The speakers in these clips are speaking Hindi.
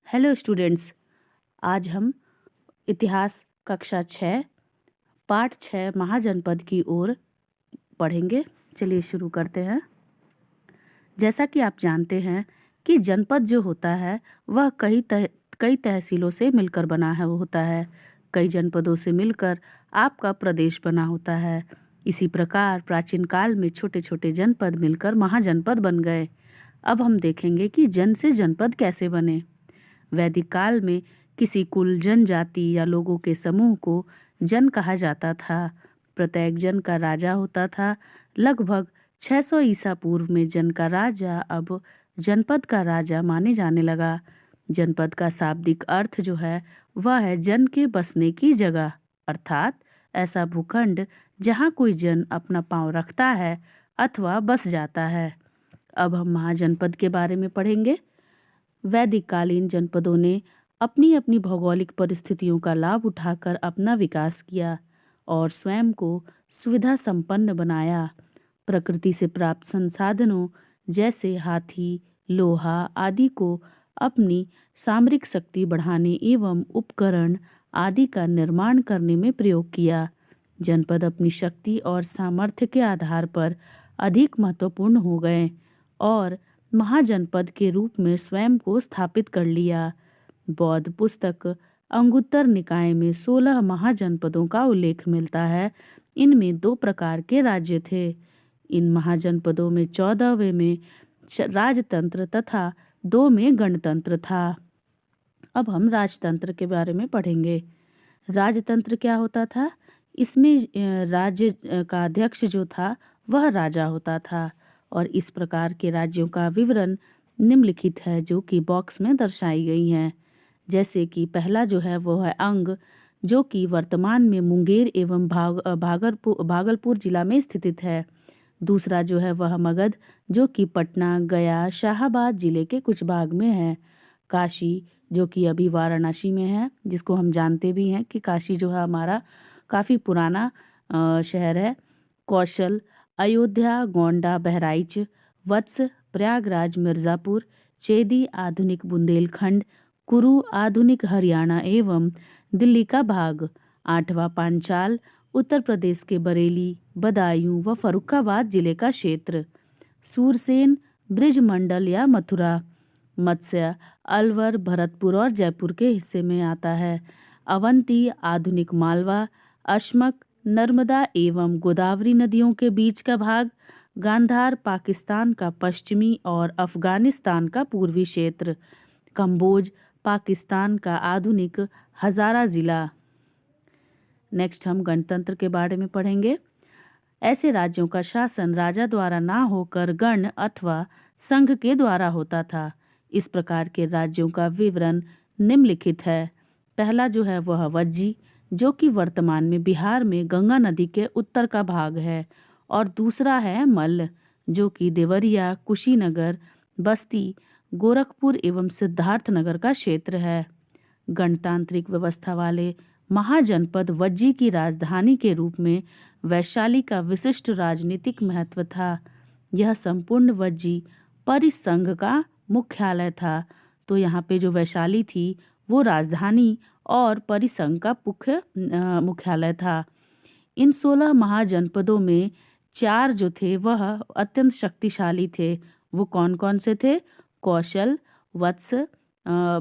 Hello students. आज हम इतिहास कक्षा 6 पाठ 6 महाजनपद की ओर पढ़ेंगे। चलिए शुरू करते हैं। जैसा कि आप जानते हैं कि जनपद जो होता है वह कई तहसीलों से मिलकर बना है होता है। कई जनपदों से मिलकर आपका प्रदेश बना होता है। इसी प्रकार प्राचीन काल में छोटे छोटे जनपद मिलकर महाजनपद बन गए। अब हम देखेंगे कि जन से जनपद कैसे बने। वैदिक काल में किसी कुल, जनजाति या लोगों के समूह को जन कहा जाता था। प्रत्येक जन का राजा होता था। लगभग 600 ईसा पूर्व में जन का राजा अब जनपद का राजा माने जाने लगा। जनपद का शाब्दिक अर्थ जो है वह है जन के बसने की जगह, अर्थात ऐसा भूखंड जहाँ कोई जन अपना पांव रखता है अथवा बस जाता है। अब हम महाजनपद के बारे में पढ़ेंगे। वैदिक कालीन जनपदों ने अपनी अपनी भौगोलिक परिस्थितियों का लाभ उठाकर अपना विकास किया और स्वयं को सुविधा संपन्न बनाया। प्रकृति से प्राप्त संसाधनों जैसे हाथी, लोहा आदि को अपनी सामरिक शक्ति बढ़ाने एवं उपकरण आदि का निर्माण करने में प्रयोग किया। जनपद अपनी शक्ति और सामर्थ्य के आधार पर अधिक महत्वपूर्ण हो गए और महाजनपद के रूप में स्वयं को स्थापित कर लिया। बौद्ध पुस्तक अंगुत्तर निकाय में 16 महाजनपदों का उल्लेख मिलता है। इनमें 2 प्रकार के राज्य थे। इन महाजनपदों में 14वें में राजतंत्र तथा 2 में गणतंत्र था। अब हम राजतंत्र के बारे में पढ़ेंगे। राजतंत्र क्या होता था? इसमें राज्य का अध्यक्ष जो था वह राजा होता था और इस प्रकार के राज्यों का विवरण निम्नलिखित है जो कि बॉक्स में दर्शाई गई हैं। जैसे कि पहला जो है वो है अंग, जो कि वर्तमान में मुंगेर एवं भागलपुर जिला में स्थित है। दूसरा जो है वह मगध, जो कि पटना, गया, शाहाबाद जिले के कुछ भाग में है। काशी, जो कि अभी वाराणसी में है, जिसको हम जानते भी हैं कि काशी जो है हमारा काफ़ी पुराना शहर है। कौशल, अयोध्या, गोंडा, बहराइच, वत्स, प्रयागराज, मिर्ज़ापुर, चेदी आधुनिक बुंदेलखंड, कुरु आधुनिक हरियाणा एवं दिल्ली का भाग, 8वां पांचाल, उत्तर प्रदेश के बरेली, बदायूं व फर्रुखाबाद जिले का क्षेत्र, सूरसेन, ब्रिजमंडल या मथुरा, मत्स्य, अलवर, भरतपुर और जयपुर के हिस्से में आता है। अवंती, आधुनिक मालवा, अशमक, नर्मदा एवं गोदावरी नदियों के बीच का भाग, गांधार, पाकिस्तान का पश्चिमी और अफगानिस्तान का पूर्वी क्षेत्र, कंबोज, पाकिस्तान का आधुनिक हज़ारा ज़िला। नेक्स्ट हम गणतंत्र के बारे में पढ़ेंगे। ऐसे राज्यों का शासन राजा द्वारा ना होकर गण अथवा संघ के द्वारा होता था। इस प्रकार के राज्यों का विवरण निम्नलिखित है। पहला जो है वह वज्जी, जो कि वर्तमान में बिहार में गंगा नदी के उत्तर का भाग है, और दूसरा है मल्ल, जो कि देवरिया, कुशीनगर, बस्ती, गोरखपुर एवं सिद्धार्थनगर का क्षेत्र है। गणतांत्रिक व्यवस्था वाले महाजनपद वज्जी की राजधानी के रूप में वैशाली का विशिष्ट राजनीतिक महत्व था। यह संपूर्ण वज्जी परिसंघ का मुख्यालय था। तो यहाँ पे जो वैशाली थी वो राजधानी और परिसंघ का मुख्यालय था। इन 16 महाजनपदों में 4 जो थे वह अत्यंत शक्तिशाली थे। वो कौन कौन से थे? कौशल, वत्स,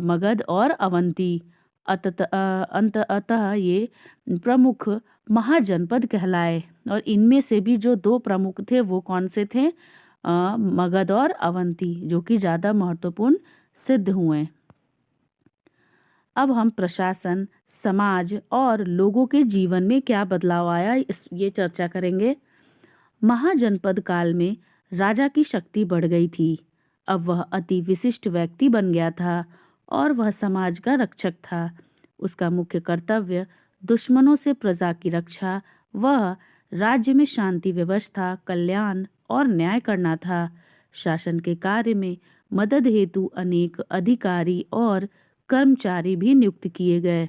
मगध और अवंती। अतः ये प्रमुख महाजनपद कहलाए और इनमें से भी जो 2 प्रमुख थे वो कौन से थे? मगध और अवंती, जो कि ज़्यादा महत्वपूर्ण सिद्ध हुए। अब हम प्रशासन, समाज और लोगों के जीवन में क्या बदलाव आया ये चर्चा करेंगे। महाजनपद काल में राजा की शक्ति बढ़ गई थी। अब वह अति विशिष्ट व्यक्ति बन गया था और वह समाज का रक्षक था। उसका मुख्य कर्तव्य दुश्मनों से प्रजा की रक्षा, वह राज्य में शांति व्यवस्था, कल्याण और न्याय करना था। शासन के कार्य में मदद हेतु अनेक अधिकारी और कर्मचारी भी नियुक्त किए गए।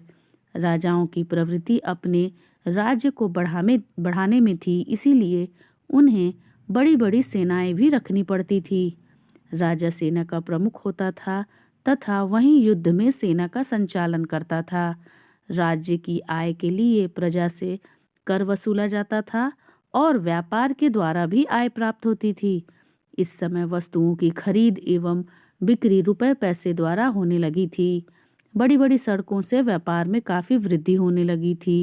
राजाओं की प्रवृत्ति अपने राज्य को बढ़ाने में थी, इसीलिए उन्हें बड़ी बड़ी सेनाएं भी रखनी पड़ती थी। राजा सेना का प्रमुख होता था तथा वहीं युद्ध में सेना का संचालन करता था। राज्य की आय के लिए प्रजा से कर वसूला जाता था और व्यापार के द्वारा भी आय प्राप्त होती थी। इस समय वस्तुओं की खरीद एवं बिक्री रुपए पैसे द्वारा होने लगी थी। बड़ी बड़ी सड़कों से व्यापार में काफ़ी वृद्धि होने लगी थी।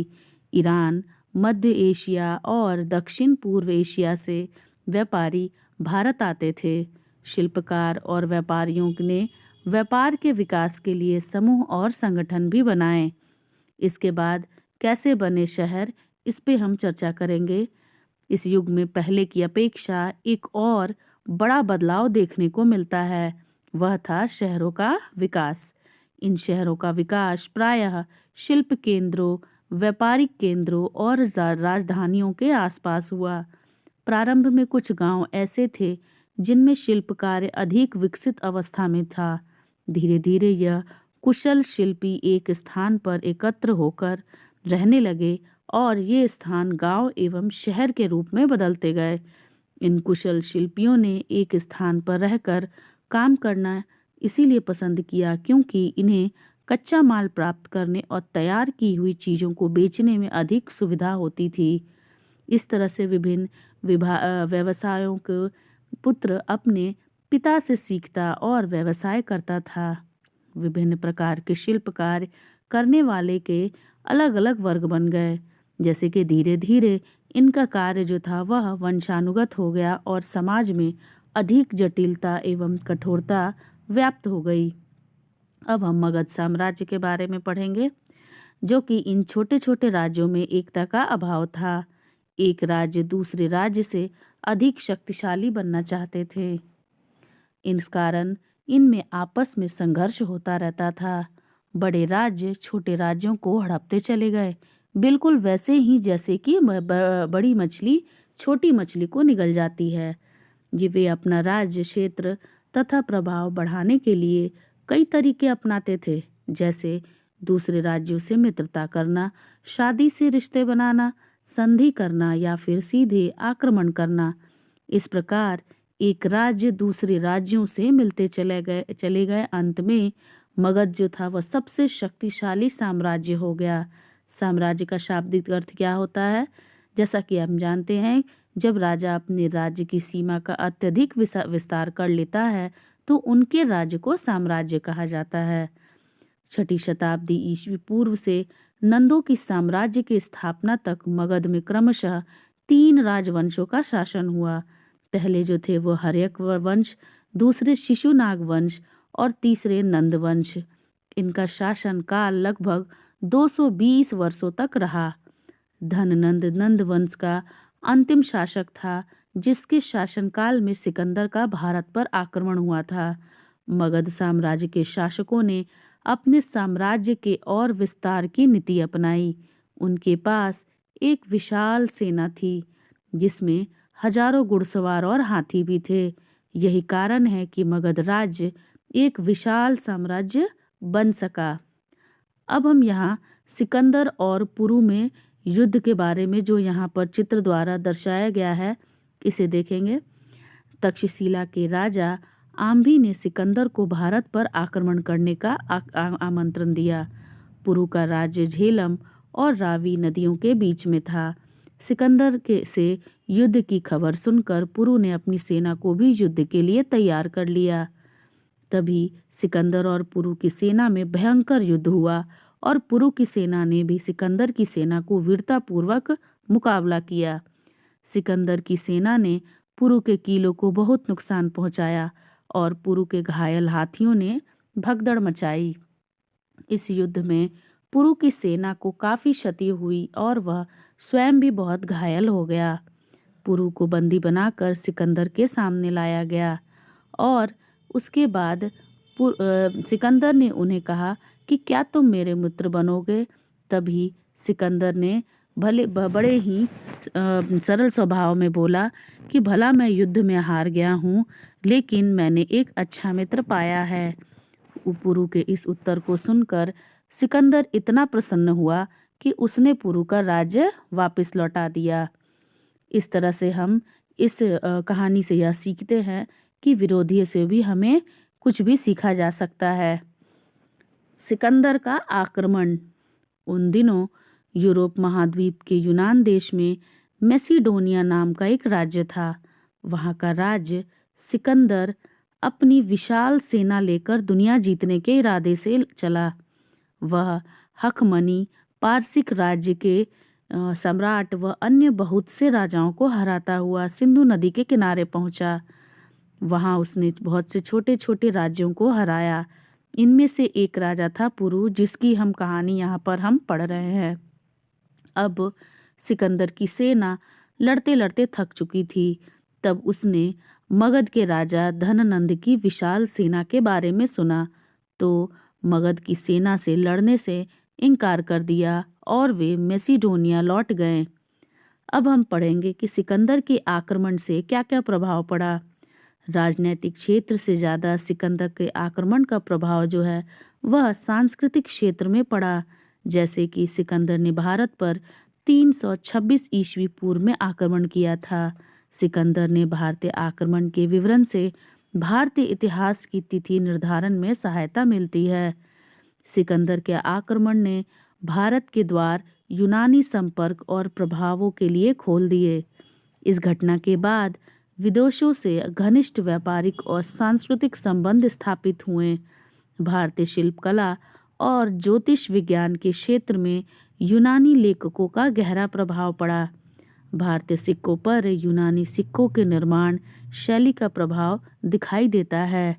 ईरान, मध्य एशिया और दक्षिण पूर्व एशिया से व्यापारी भारत आते थे। शिल्पकार और व्यापारियों ने व्यापार के विकास के लिए समूह और संगठन भी बनाए। इसके बाद कैसे बने शहर, इस पे हम चर्चा करेंगे। इस युग में पहले की अपेक्षा एक और बड़ा बदलाव देखने को मिलता है, वह था शहरों का विकास। इन शहरों का विकास प्रायः शिल्प केंद्रों, व्यापारिक केंद्रों और राजधानियों के आसपास हुआ। प्रारंभ में कुछ गांव ऐसे थे जिनमें शिल्प कार्य अधिक विकसित अवस्था में था। धीरे धीरे यह कुशल शिल्पी एक स्थान पर एकत्र होकर रहने लगे और ये स्थान गांव एवं शहर के रूप में बदलते गए। इन कुशल शिल्पियों ने एक स्थान पर रहकर काम करना इसीलिए पसंद किया क्योंकि इन्हें कच्चा माल प्राप्त करने और तैयार की हुई चीज़ों को बेचने में अधिक सुविधा होती थी। इस तरह से विभिन्न व्यवसायों के पुत्र अपने पिता से सीखता और व्यवसाय करता था। विभिन्न प्रकार के शिल्प कार्य करने वाले के अलग अलग वर्ग बन गए, जैसे कि धीरे धीरे इनका कार्य जो था वह वंशानुगत हो गया और समाज में अधिक जटिलता एवं कठोरता व्याप्त हो गई। अब हम मगध साम्राज्य के बारे में पढ़ेंगे, जो कि इन छोटे छोटे राज्यों में एकता का अभाव था। एक राज्य दूसरे राज्य से अधिक शक्तिशाली बनना चाहते थे। इस कारण इनमें आपस में संघर्ष होता रहता था। बड़े राज्य छोटे राज्यों को हड़पते चले गए, बिल्कुल वैसे ही जैसे कि बड़ी मछली छोटी मछली को निगल जाती है। ये वे अपना राज्य क्षेत्र तथा प्रभाव बढ़ाने के लिए कई तरीके अपनाते थे, जैसे दूसरे राज्यों से मित्रता करना, शादी से रिश्ते बनाना, संधि करना या फिर सीधे आक्रमण करना। इस प्रकार एक राज्य दूसरे राज्यों से मिलते चले गए। अंत में मगध जो था वह सबसे शक्तिशाली साम्राज्य हो गया। साम्राज्य का शाब्दिक अर्थ क्या होता है? जैसा कि हम जानते हैं, जब राजा अपने राज्य की सीमा का अत्यधिक विस्तार कर लेता है तो उनके राज्य को साम्राज्य कहा जाता है। 6ठी शताब्दी ईस्वी पूर्व से नंदों की साम्राज्य की स्थापना तक मगध में क्रमशः 3 राजवंशों का शासन हुआ। पहले जो थे वो हर्यक वंश, दूसरे शिशुनाग वंश और तीसरे नंद वंश। इनका शासन काल लगभग 220 वर्षों तक रहा। धननंद नंद वंश का अंतिम शासक था, जिसके शासनकाल में सिकंदर का भारत पर आक्रमण हुआ था। मगध साम्राज्य के शासकों ने अपने साम्राज्य के और विस्तार की नीति अपनाई। उनके पास एक विशाल सेना थी, जिसमें हजारों घुड़सवार और हाथी भी थे। यही कारण है कि मगध राज्य एक विशाल साम्राज्य बन सका। अब हम यहाँ सिकंदर और पुरु में युद्ध के बारे में जो यहाँ पर चित्र द्वारा दर्शाया गया है, इसे देखेंगे। तक्षशिला के राजा आम्भी ने सिकंदर को भारत पर आक्रमण करने का आमंत्रण दिया। पुरु का राज्य झेलम और रावी नदियों के बीच में था। सिकंदर से युद्ध की खबर सुनकर पुरु ने अपनी सेना को भी युद्ध के लिए तैयार कर लिया। तभी सिकंदर और पुरु की सेना में भयंकर युद्ध हुआ और पुरु की सेना ने भी सिकंदर की सेना को वीरतापूर्वक मुकाबला किया। सिकंदर की सेना ने पुरु के किलों को बहुत नुकसान पहुंचाया और पुरु के घायल हाथियों ने भगदड़ मचाई। इस युद्ध में पुरु की सेना को काफ़ी क्षति हुई और वह स्वयं भी बहुत घायल हो गया। पुरु को बंदी बनाकर सिकंदर के सामने लाया गया और उसके बाद सिकंदर ने उन्हें कहा कि क्या तुम मेरे मित्र बनोगे? तभी सिकंदर ने बड़े ही सरल स्वभाव में बोला कि भला मैं युद्ध में हार गया हूँ, लेकिन मैंने एक अच्छा मित्र पाया है। पुरु के इस उत्तर को सुनकर सिकंदर इतना प्रसन्न हुआ कि उसने पुरु का राज्य वापस लौटा दिया। इस तरह से हम इस कहानी से यह सीखते हैं कि विरोधी से भी हमें कुछ भी सीखा जा सकता है। सिकंदर का आक्रमण। उन दिनों यूरोप महाद्वीप के यूनान देश में मैसिडोनिया नाम का एक राज्य था। वहाँ का राज्य सिकंदर अपनी विशाल सेना लेकर दुनिया जीतने के इरादे से चला। वह हकमनी पारसिक राज्य के सम्राट व अन्य बहुत से राजाओं को हराता हुआ सिंधु नदी के किनारे पहुंचा। वहां उसने बहुत से छोटे छोटे राज्यों को हराया। इनमें से एक राजा था पुरु, जिसकी हम कहानी यहाँ पर हम पढ़ रहे हैं। अब सिकंदर की सेना लड़ते लड़ते थक चुकी थी। तब उसने मगध के राजा धननंद की विशाल सेना के बारे में सुना, तो मगध की सेना से लड़ने से इनकार कर दिया और वे मैसिडोनिया लौट गए। अब हम पढ़ेंगे कि सिकंदर के आक्रमण से क्या क्या प्रभाव पड़ा। राजनीतिक क्षेत्र से ज़्यादा सिकंदर के आक्रमण का प्रभाव जो है वह सांस्कृतिक क्षेत्र में पड़ा। जैसे कि सिकंदर ने भारत पर 326 ईस्वी पूर्व में आक्रमण किया था। सिकंदर ने भारतीय आक्रमण के विवरण से भारतीय इतिहास की तिथि निर्धारण में सहायता मिलती है। सिकंदर के आक्रमण ने भारत के द्वार यूनानी संपर्क और प्रभावों के लिए खोल दिए। इस घटना के बाद विदेशों से घनिष्ठ व्यापारिक और सांस्कृतिक संबंध स्थापित हुए। भारतीय शिल्पकला और ज्योतिष विज्ञान के क्षेत्र में यूनानी लेखकों का गहरा प्रभाव पड़ा। भारतीय सिक्कों पर यूनानी सिक्कों के निर्माण शैली का प्रभाव दिखाई देता है।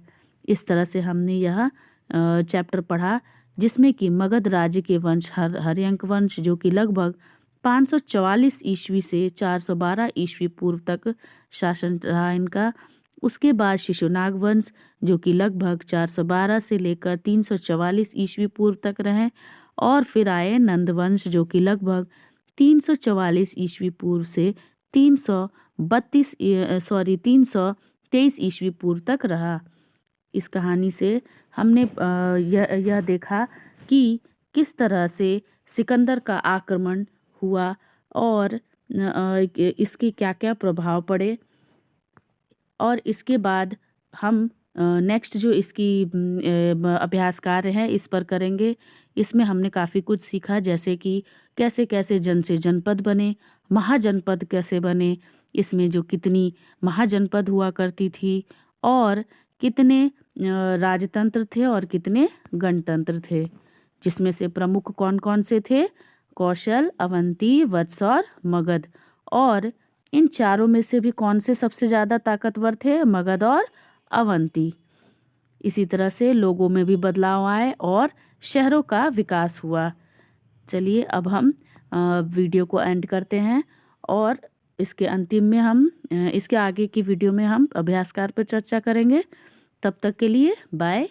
इस तरह से हमने यह चैप्टर पढ़ा, जिसमें कि मगध राज्य के वंश हर्यंक वंश जो कि लगभग 544 ईस्वी से 412 ईस्वी पूर्व तक शासन रहा इनका। उसके बाद शिशुनाग वंश जो कि लगभग 412 से लेकर 344 ईस्वी पूर्व तक रहे, और फिर आए नंद वंश जो कि लगभग 344 ईस्वी पूर्व से 323 ईस्वी पूर्व तक रहा। इस कहानी से हमने यह देखा कि किस तरह से सिकंदर का आक्रमण हुआ और इसके क्या क्या प्रभाव पड़े। और इसके बाद हम नेक्स्ट जो इसकी अभ्यास कार्य है इस पर करेंगे। इसमें हमने काफ़ी कुछ सीखा, जैसे कि कैसे कैसे जन से जनपद बने, महाजनपद कैसे बने, इसमें जो कितनी महाजनपद हुआ करती थी, और कितने राजतंत्र थे और कितने गणतंत्र थे, जिसमें से प्रमुख कौन कौन से थे, कौशल, अवंती, वत्स और मगध। और इन चारों में से भी कौन से सबसे ज़्यादा ताकतवर थे, मगध और अवंती। इसी तरह से लोगों में भी बदलाव आए और शहरों का विकास हुआ। चलिए अब हम वीडियो को एंड करते हैं, और इसके अंतिम में हम इसके आगे की वीडियो में हम अभ्यास कार्य पर चर्चा करेंगे। तब तक के लिए बाय।